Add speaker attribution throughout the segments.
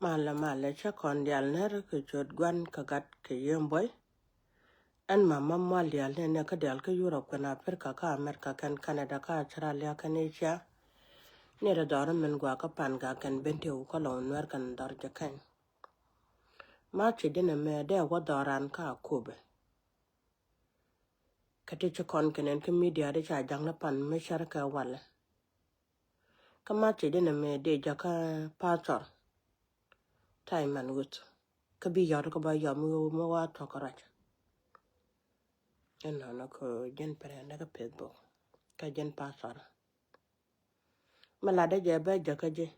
Speaker 1: Mala cha kondial nere ke chot gwan kagat ke yemboy. En mama malial ne ka dial ke Europe kana Africa ka America kan Canada ka Australia kan Asia. Nere dor men gwa ka pan ga kan bente u ko lon wer kan dor ja kan. Ma chi dene me de wa doran ka kube. Kati cha kon kenen ke media de cha jang na pan me shar ka wala. Kama chi dene me de ja ka pastor. Time man gut. Ka bi yor ko ba yom mo wa to korach. No ko jen pere na ka Facebook ka jen pasar mala da je ba je ka je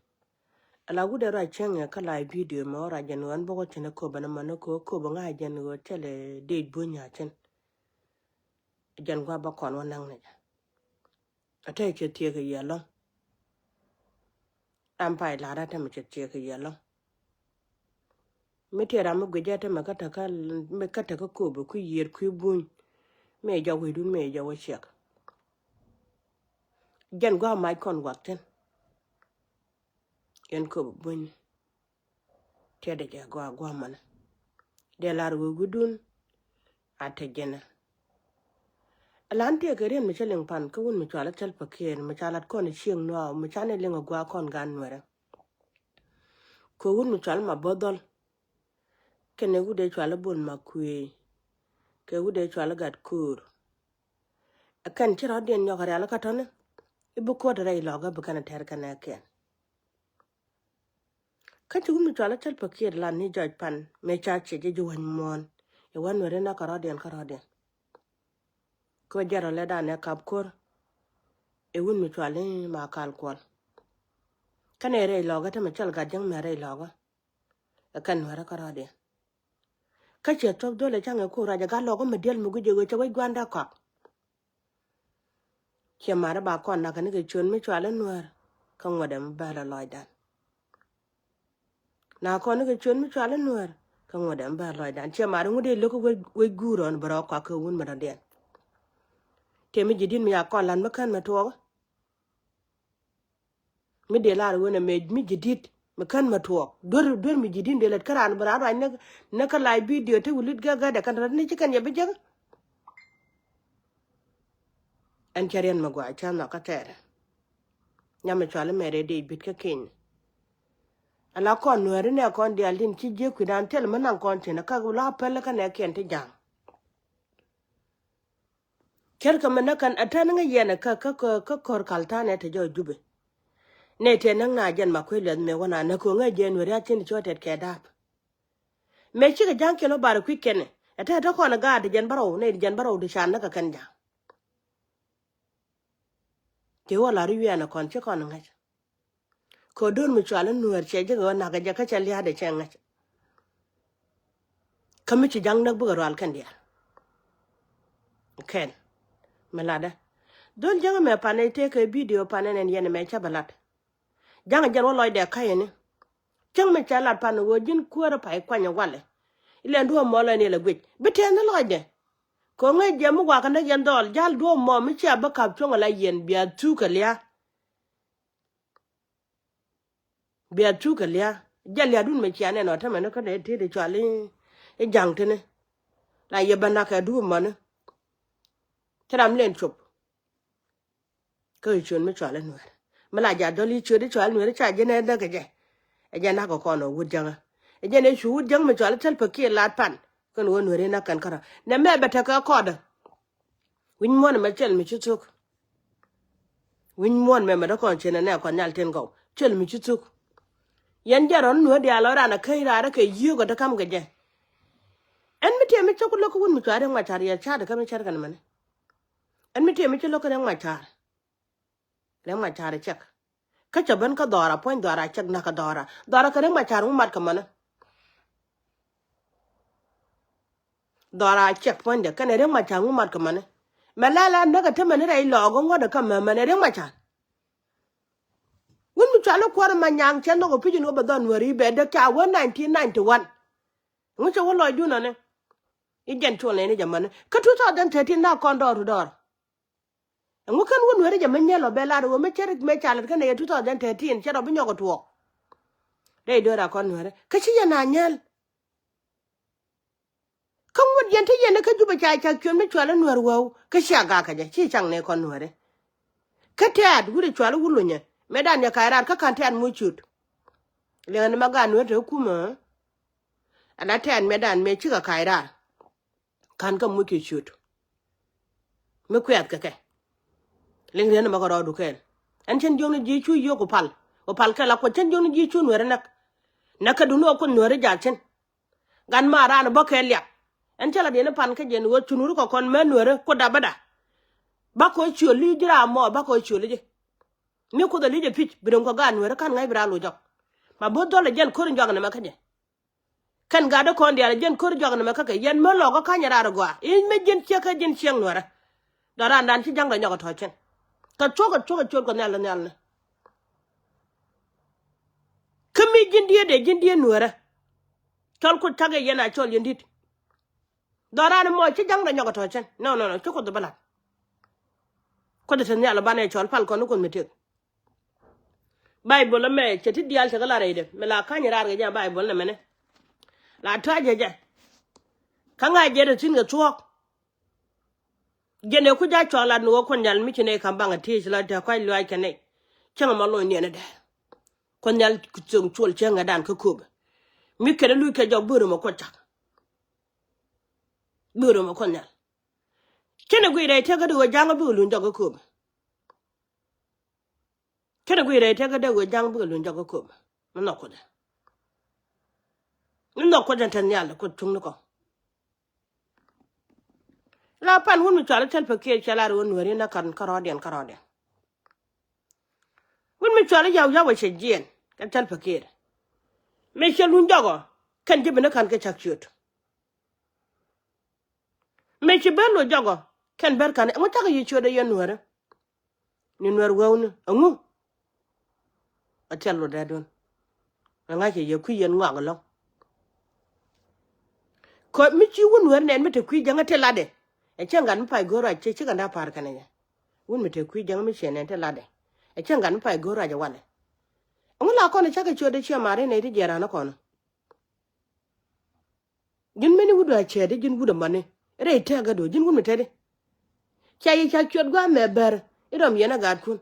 Speaker 1: ala gude ra chenge ka live video mo ra jen wan bo chene ko bana mano ko ba nga jen go tele de bunya chen jen gwa ba kon wanang ne ate che tie ke yelo am pai la da te me che tie ke yelo me te ra mo gwe te me ka ta ka me ka ta ko bu ku yer ku bun me ja we du me ja wo chek jen gwa mai kon wakten yen ko bun te de ja gwa man de lar wu gudun ate jena Alante ke ren Michelin pan ko won mi chala tel pakir mi chala kon chieng no mi chane lenga gwa kon gan nwere ko won mi chala ma bodol kene gude chala bol makwe ke gude chala gat kur akan tira den yo gara la katone ibu ko dare loga bu kana ter kana ken ka tu mi chala tel pakir la ni jaj pan me cha che je wan mon e wan were na karaden ko jaro le da ne kap kor e won mi chala ma kal kwal kane re loga te mi chal ga jang me re loga akan wara karaden ka che tok dole change ko raja ga logo medial mu guje go chawe gwanda ka che mara ba kon na kan ke chon mi chwale nuar ka ngode mbala loidan na kon ke chon mi chwale nuar ka ngode mbala loidan che mara ngude loko we guron bro ka ko won mara den te mi jidin mi akon lan makan ma to mi de lar wona me mi jidit makan ma to dor mi jidin de let karan bra ra ne ka live video te wulit ga da kan ran ni chikan ya bijag an charian magwa cha na ka tere nyame chwale mere de bit ka kin ala kon nuere ne kon di alin ki je ku dan tel manan kon tena ka la pele ka ne ken te jang ker ka mena kan atana nga yena ka kor kalta ne te jo jube ne te nan na jen makwele me wana na ko nga je nuere atin chotet ke dap me chi ga jang ke no bar ku ken ata ta ko na ga de jen baro ne jen baro de shan na ka kan jang te wala ri yana kon che kon nga ko don mi chwala nuer che je go na ga ja ka chali hade che nga kami chi jang nak bu ga ral kan dia ken melada don jang me pane te ke video pane nen yen me chabalat jang jan loy de kayene jang me chalat pan wo jin kuora pai kwanya wale ile ndo mo la ne la gwe beten loy de ko nge je mu wa kan yen dol jal do mo mi cha ba kap chonga la yen bia tu ka lia jal ya dun me chiane no ta me no ka de te de chwali e jang tene la ye bana ka du mo ne tram len chop ko chon me chwala no mala ja doli chode chwal no cha je ne da ke je e je na ko kono wud janga e je ne shu wud jang me chwala tel pa ke lat pan ko no no re na kan kara ne me beta ka koda win mon me chel mi chutuk win mon me da kon chene ne kon nyal ten go chel mi chutuk yan jaron no dia lora na kai ra ke yugo da kam ge je en mi te mi choklo ko wun mi chware ma char ya cha da kam char kan mane en mi te mi choklo ko ma char le ma char chek ka chaban ka dora point dora chek na ka dora ka ma char mu mat ka mana dora chek point de kan re ma char mu mat ka mana malala na ka tamane rai logo ngoda ka mane re ma char wun mi chalo kwara ma nyang chen no ko pijin go badon wari be de ka 1991 ngu che wo loy du na ne ijen chole ne jamane ka 2013 na kon dor ngu kan won wari jaman nyelo be la do me chere me chalet kan e 2013 chero bi nyogo tuo đây đưa ra con nuôi cái chi na nhal không một dân thế dân nó cái chú bà chạy chạy chuyên mới cho nó nuôi wow cái xia gà cái gì chi chẳng này con nuôi cái thiệt gue đi cho nó gue nhỉ mấy đàn nhà cái ra các con thiệt mua chút liền mà gan nuôi rồi kuma anh ấy thiệt mấy đàn mấy chiếc cái ra kan ka muke chút me kuyat cái ling len ma garo du ken an chen jong ji chu yo ko pal ka la ko chen jong ji chu nuere nak ka du no ko nuere ja chen gan ma ran ba ke lya an chala de ne pan ka jen wo chunuru ko kon me nuere ko dabada ba ko chu li jira mo ba ko chu li ni ko da li je pitch bi don ko gan nuere kan ngai bra lo jok ma bo dole jen ko njog na ma ka je kan ga da kon dia jen ko njog na ma ka ke yen me lo ko ka nyara go in me jen che ka jen chiang nuere da ran dan chi jang da nyoko to chen ka choka chot ko nyal nyal kami jindie nuera tol ko tage yana chol yendit doran mo ci jang da nyoko to chen no choko do bala ko de tan nyal bane chol pal ko no kon metek bible me ci ti dial ta gala reide me la kan yara ga bible na mene la taje je kan ga je da tin ga chuok gene ku ja chola no ko nyal mi ci ne kan banga ti la ta kwai lo ai kane changa ma lo ne da ko nyal ku chung chol changa dan ko ko mi kene lu ke jog buru mo ko chak buru mo ko nyal kene gu ire te ga do jang bu lu jog ko kene gu ire te ga do jang bu lu jog ko no ko da tan nyal ko chung ko la pan hun mi chala tel pe ke chala ro nuori na kan karodian hun mi chala yaw wa shejien ka tel pe ke me shelun jogo kan jibe na kan ke chak chut me ci belo jogo kan ber kan mo taga yi chode yen nuora ni nuor wawnu angu atelo da don nga ke ye ku yen ngwa lo ko mi ci won nuor nen mi te ku janga te lade e changan pa gora che ci ganda par kan ya won mi te ku janga mi chenen te lade e changan pa gora ja wale ngula ko ne chaka chode chi mare ne ri jera na kono jin meni wudu a chede jin wudu mane re te ga do jin won mi te de chayi cha chod gwa me ber irom yena gad kun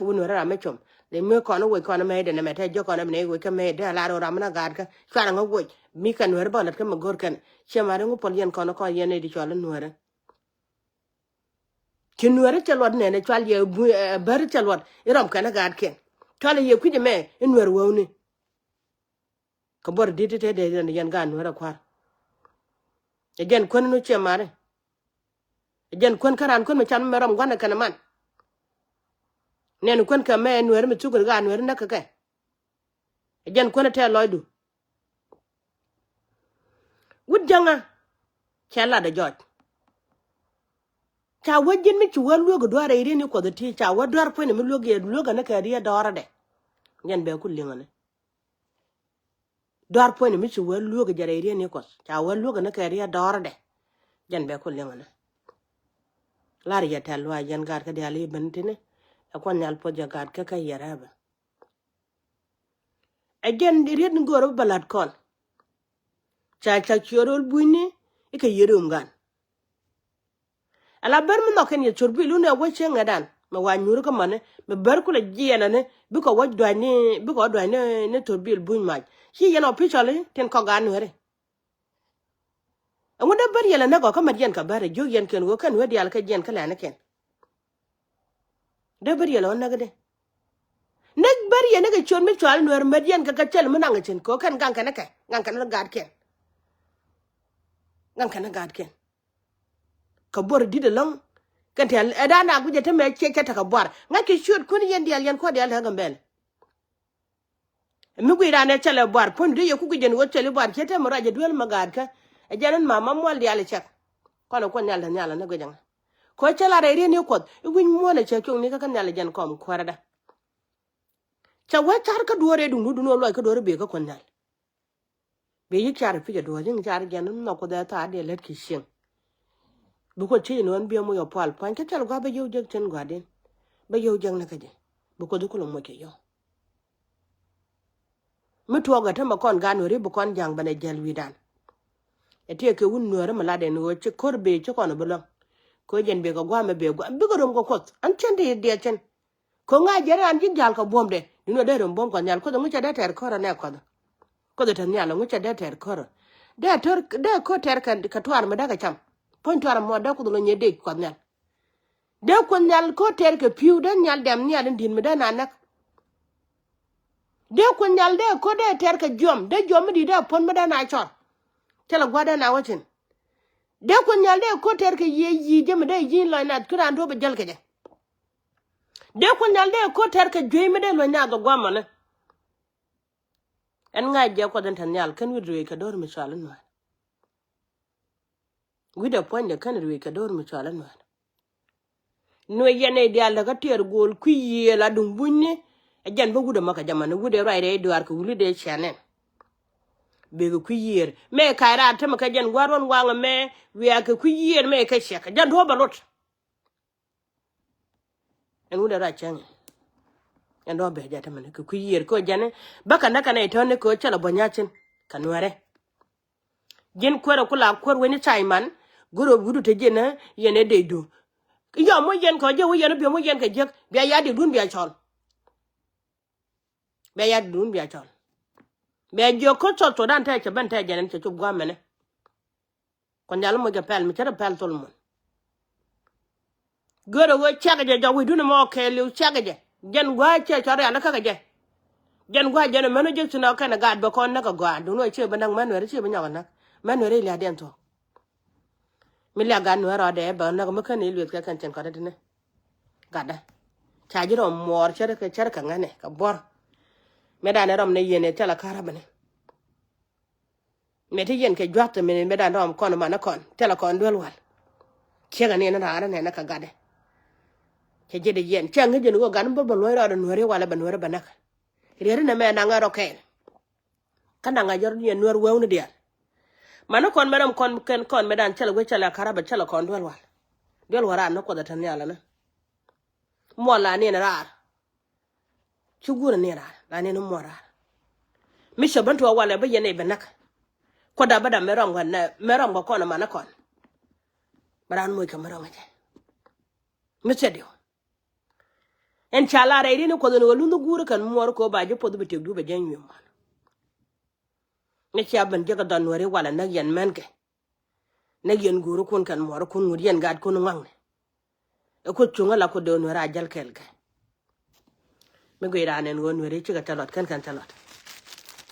Speaker 1: won ra me chom le me kono we kono me de ne me te jo kono me we ka me de la ro ramna gad ka chwana ngo we mi kan wer ba lat ka ma gor kan che mare ngo pol yen kono ko yene di chola nuore ki nuore chalwat ne ne chwal ye ber chalwat irom kana gad ken chwal ye ku me nuor woni ko bor di te de yen gan nuore kwar e gen kono no che mare jen kon karan kon me chan me ram gwana kana man nen kon ka me nuer me tugur ga nuer na ka jen kon te loydu wud janga chala da jot cha wajin mi chu walu go dware ire ni ko de ti cha wa dwar po ne mi loge na ka riya dora de jen be kullinga ne dwar po ne mi chu walu go jare ire ni ko cha walu go na ka riya dora de jen be kullinga ne lar ya talwa yan gar ka dali bentine akon nyal po jagat ka yaraba again red ngoro balad kon cha chorol buini ika yerum gan ala ber mi noken ye chorbi lu ne wo chenga dan ma wa nyuru ko mane me ber kula jiena ne biko wo dwani ne torbil buin maj hi yeno pichole ten ko gan were ngude ber yela ne go ka madien ka bare jo yen ken wo kan wedi al ka jen kala ne ken de ber yela on nagade nek ber yene ga chon mi chwal nuer madien ka chel munanga chen ko kan gan kana ka gan kana gad ken gan kana gad ken ka bor di de long kan tel edana guje te me che ta ka bor ngaki shoot kun yen dial yen ko dial ha gambel mi gwi ne chele bor pon de yoku guje wo chele bor che te mo raje duel magad ka e janan mama mol dial chek kono ko nyal na gojang ko chela re ni ko win mo ne che kyong ni ka kan nyal jen kom kwarada cha wa char ka duore du no lo ka duore be ka kon nyal be yi char fi je do jing char jen no ko da ta de let ki shin bu ko chi no an bi mo yo pal pan ka chal ga be yo jeg chen ga den be yo jang na ka je bu ko du ko mo ke yo mutuwa ga ta makon gano ribu kon jang bane jalwidan ete ke wun nuore malade no che korbe che kono bulo ko jen be ga gwame be gwa bigorom ko kot an chende de chen ko nga jere an jin jal ko bomde dino de rom bom ko nyal ko do mucha de ter kora ne ko do tan nyal mucha de ter kora de ko ter kan ka twar ma daga cham pon twar mo da ko do nye de ko nyal de ko nyal ko ter ke piu de nyal dem nyal din mi da nanak de ko nyal de ko de ter ke jom de jom di de pon ma da na chor tela gwada na wacin de ko nyal de ko ter ke yi je mi de yin lo na kuran do be jal ke de ko nyal de ko ter ke jwe mi de lo nya do gwama ne en nga je ko den tan nyal kan widre ka dor mi chalan ma wida pon de kan ri ka dor mi chalan ma no yene de ala ka ter gol ku yi la dum bunne e jan ba guda maka jamana gude rai de do ar ko wuli de chanen be ku yer me kaira ta maka jan gwaron wanga me wiya ka ku yer me ka sheka jan do balot en wuda ra chan en do be jata man ku yer ko jane baka naka na ito ne ko chala bonyachin kanware jen kwera kula kwor weni chaiman guro gudu te jena yene de do yo mo yen ko je wo yen bi mo yen ka je biya ya de dun biya chol biya ya dun biya chol biya jo ko to dan ta che ban ta jenen che chub gwa mene kon yalla mo ja pel mi chere pel tol mon goro wo chaga je jawi dun mo ke lu chaga je jen gwa che chore ala ka je jen gwa je meno je tuna kana gad ba kon na ka gwa dun no che banang manwere che banya na manwere ila den to mi la gan wero de ba na ko kan ilu ka kan chen ko de ne gada chaji ro mor chere ka ngane ka bor medane rom ne yene tela karabane meti yen ke jwata men medane rom kono mana kon tela kon dol wal chega ne na ara ne na ka gade ke jede yen changa jen go gan bo lo ro no re wala ban wala banaka re na me na ngaro ke kana nga jor yen nor wewne dia mana kon meram kon medan tela go tela karaba tela kon dol wara no ko da tan yala na mo la ne na ra chugura ne ra la ne no mora mi shabantu wala ba yene banaka ko da bada meram go kono mana kon baran moy kamera ngaje mi sedio en chala re ni ko do lundu gura kan mor ko ba je podu be tegdu be janyu man ne ci aban je ka dan wore wala nak yen menke nak yen guru kun kan mor kun ngud yen gad kun ngang e ko chunga la ko do no ra jal kelke me go iranen won wore ci ga talot kan talot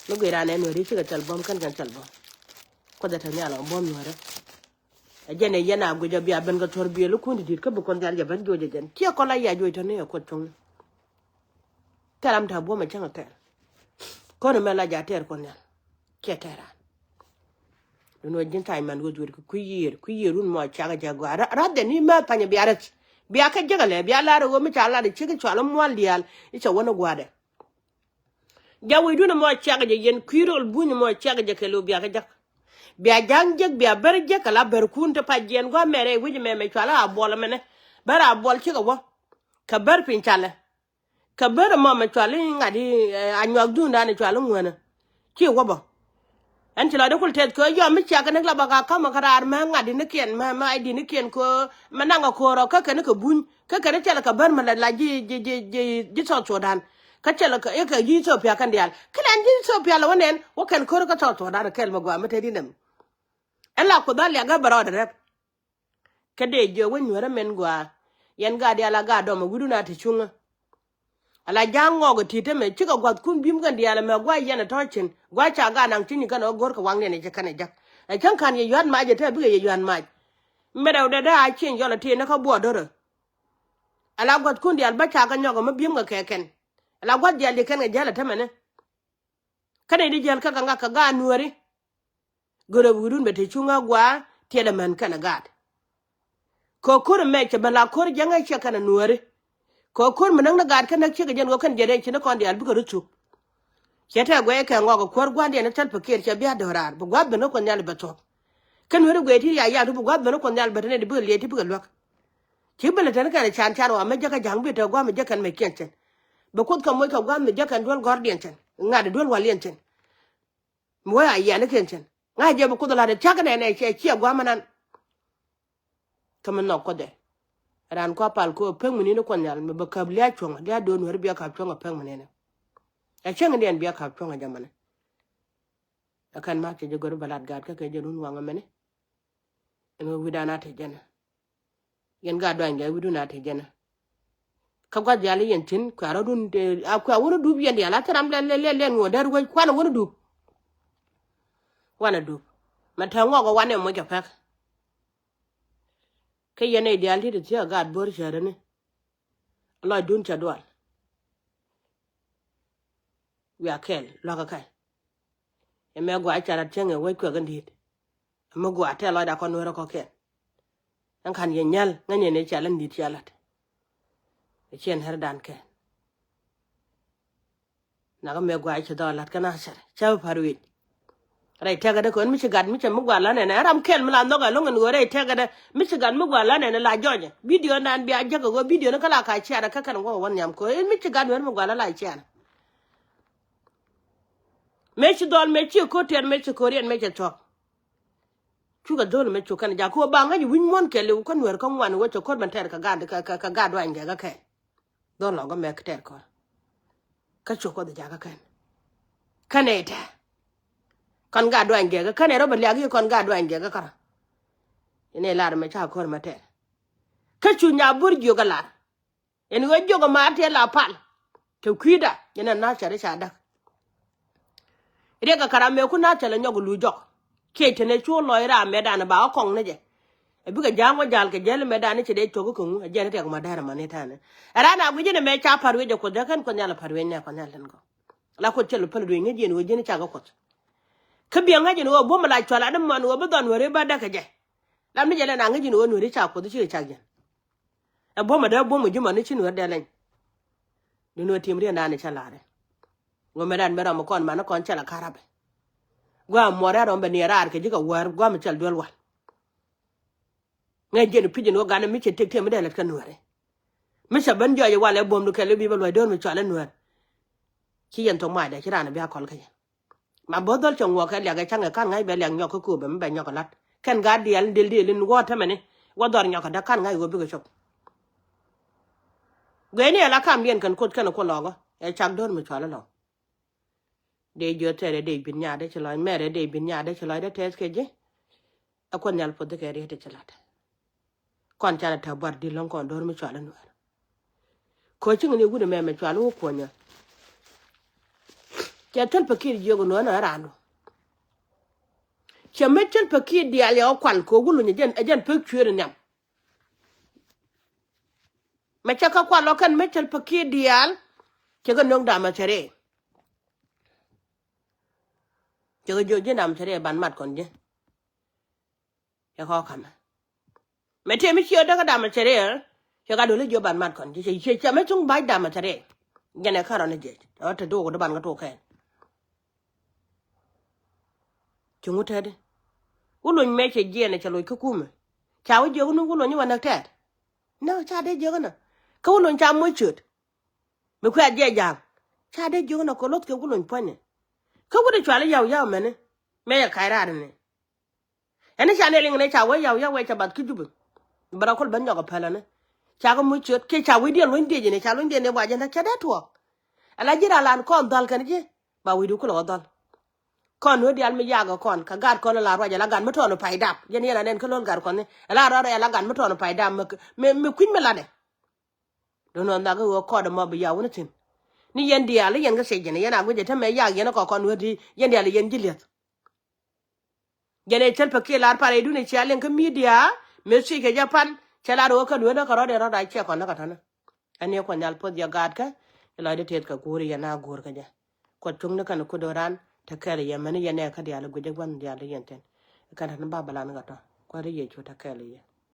Speaker 1: me go iranen wore ci ga tal bom kan bom ko da tan yala bom wore e jene yana go jabi aben ga torbiye lu ko ndi ko bu kon dal jaban joje jen ti ko la ya joje to ne ko chung taram ta bom ma changa tel ko no mela ja ter ko ne ketera no jin tay man go jori ku yirun mo chaga jago ra de ni ma panya biarat biya ka jagale biya la ro mi chala de chigi chala mo lial icha wona gwade jawi duna mo chaga je yen kuirol bunyi mo chaga je kelo biya ka jak biya jangjek biya berje kala berkunta pa jen go mere wiji me chala abola mene bara abol chiga wo ka ber pinchala ka ber mo me chala ngadi anyog dunda ne chala ngwana ki wo bo en tila de kul tet ko yo mi chaga ne la baga kama karar ma ngadi ne ken ma ai di ne ken ko mananga ko ro ka ken ko bun ka ken tela ka ber ma la ji so dan ka tela ka e ka ji so pya kan dial kala ji so pya la wonen wo ken ko ka so dan kel ma gwa ma te dinam ela ko dal ya ga baro de ka de jo won wara men gwa yen ga dia la ga do ma guduna te chunga ala jango go tite me chika gwat kun bim gan diala me gwa yana tochin gwa cha ga nang tini kan ogor ka wangne ne je kan jak e kan kan ye yuan ma je te bi ye yuan ma me da a chen yo la te na ka bo do ala gwat kun dial ba cha ga nyogo ma bim ga keken ala gwat dial de kan ga jala te mene kana di jal ka ga ka ga nuori goro burun be te chunga gwa te le man kana gad ko kur me che bala kur janga che kana nuori ko kur menang na gad kan che ga jen go kan jere che na kon dial bu ko rutu che ta gwe ka ngo ko kur gwa de na tal pakir che biya dorar bu gwa be no kon yal beto kan wori gwe ti ya bu gwa be no kon yal betene de bu le ti bu lok che bele tan ka chan wa me jaka jang bi to gwa me jakan me ken chen be ko ka moy ka gwa me jakan dol gordien chen ngade dol walien chen mo ya ya ne kenchen nga je bu kudala de chaka ne che chi gwa manan kamen no ko de ran ko pal ko peng muni no kon yal me ba kablia chong dia don wer bia ka chong peng muni ne a chen ndien bia ka chong jamane akan ma ke je gor balat gad ka ke je nun wanga mene en widana te jena yen ga do nge widuna te jena ka gwa jali yen tin ko ara dun de akwa wono dub yen ya la taram le ngo dar wo kwana wono dub wana dub mata ngo go wane mo japek ke yene ideal ti ti ga bor share ne la dun cha dwal wi akel la ka kai e me gwa cha ra tenge wo ko ga ndit mo gwa te la da ko no ko ke an kan yen nyal ngane ne cha lan dit ya lat e chen her dan ke na ga me gwa cha da lat kana sar cha parwi rai tega de ko mi chigan mi che mugwa la ne ram kel mi la no ga lo ngen go rai tega de mi chigan mugwa la ne la joje video nan bi aja go video na kala ka chi ara ka kan go won yam ko mi chigan wer mugwa la chi ara me chi dol me chi ko ten me chi ko rien me chi tok chu ga dol me chu kan ja ko ba nga ji win mon ke le ko wer ko wan wo cho ko ban ter ka ga do an ga ke don lo go me ka ter ko ka chu ko de ja ka kan kaneta kon ga do ange ga kane roba lagi kon ga do ange ga kara ine lar me cha kor mate ka chunya burjo ga lar en go jogo ma te la pal to kwida yana na chare cha dak ire ga kara me ku na tele nyogo lu jok ke te ne chu lo ira me dan ba kong ne je e bi ga jango jal ke jel me dan che de to ko ku je ne te ko ma dara ma ne tane ara na gu je ne me cha parwe je ko da kan ko nyala parwe ne ko nyala ngo la ko chelo pal do nge je no je ne cha ga ko ka biya ngaji no bo mala chola dum man wo bodon wore ba da ka je lam ni jele na ngaji no no ri cha ko chi cha gen e bo ma da bo mu juma ni chin wer da len ni no tim ri na ni cha la re wo me dan me ro mo kon ma na kon cha la karabe gwa mo ra ro be ni ra ke ji ka war gwa mi chal dol wal ngaji ni pidin wo ga na mi che tek te me da la kan wore mi sa ban jo ye wale bom du ke le bi ba lo don mi chola no chi yen to ma da chi ra na bi akol ka ma bodol chong wo ka le ga changa kan ngai be le nyok ko be be nyok lat ken ga dial dil dil wo ta mene wo dor nyok da kan ngai go bi go chok gwe ni ala kam yen kan ko ko logo e chak dor mi chala lo de jo tere de bin nya de chlo mere de bin nya de chlo de tes ke je akon nyal pod ke re te chalata kon chala ta bar di lon kon dor mi chala no ko chi ni gude me chala wo ko nya ke tel pakir jogo no na rano che metel pakir di ale o kwal ko gulu ni jen pe chure nyam me cha ka kwal o kan metel pakir di al che ga nong da ma tere che ga jo je nam tere ban mat kon je ya ko kam me te mi chio da ga da ma tere che ga do le jo ban mat kon je che me chung bai da ma tere gene ka ro ne je o te do go da ban ga to ke chungu tede ulo meche jene chalo kukume chawo jogo no ulo nywa na ted no cha de jogo na ka ulo cha mo chut me kwa je jam cha de jogo na ko lot ke ulo pone ka wude chwale yaw mene me ya kaira ne ene cha ne lingne cha yaw we cha bat kijubu bara kol ban nyoga pala ne cha ko mo chut ke cha we de lo inde je ne cha lo inde ne wa je na cha de to ala jira lan ko dal kan je ba we du ko lo dal kon no dial mi yago kon ka gar kon la roja la gan mo tono pay dap yen yena nen ko lon gar kon la ro la gan mo tono pay dap me kuin me la de do no ndaga wo ko do mo bi yawo ne tin ni yen dial yen ga sejene yena go je ta me yag yen ko kon wodi yen dial yen jilet jene tel pa ke lar pare du ne chalen ka media me ci ke japan chala ro ka do ko ro de ro da che kon na ka tan ane ko nyal pod ya gad ka la de tet ka gori yana gor ka ja ko tung ne kan ko do ran ta kare ya mani ya ne ka diala guje gwan diala yenten kan han ba balan ga to ko re ye chu ta kare ya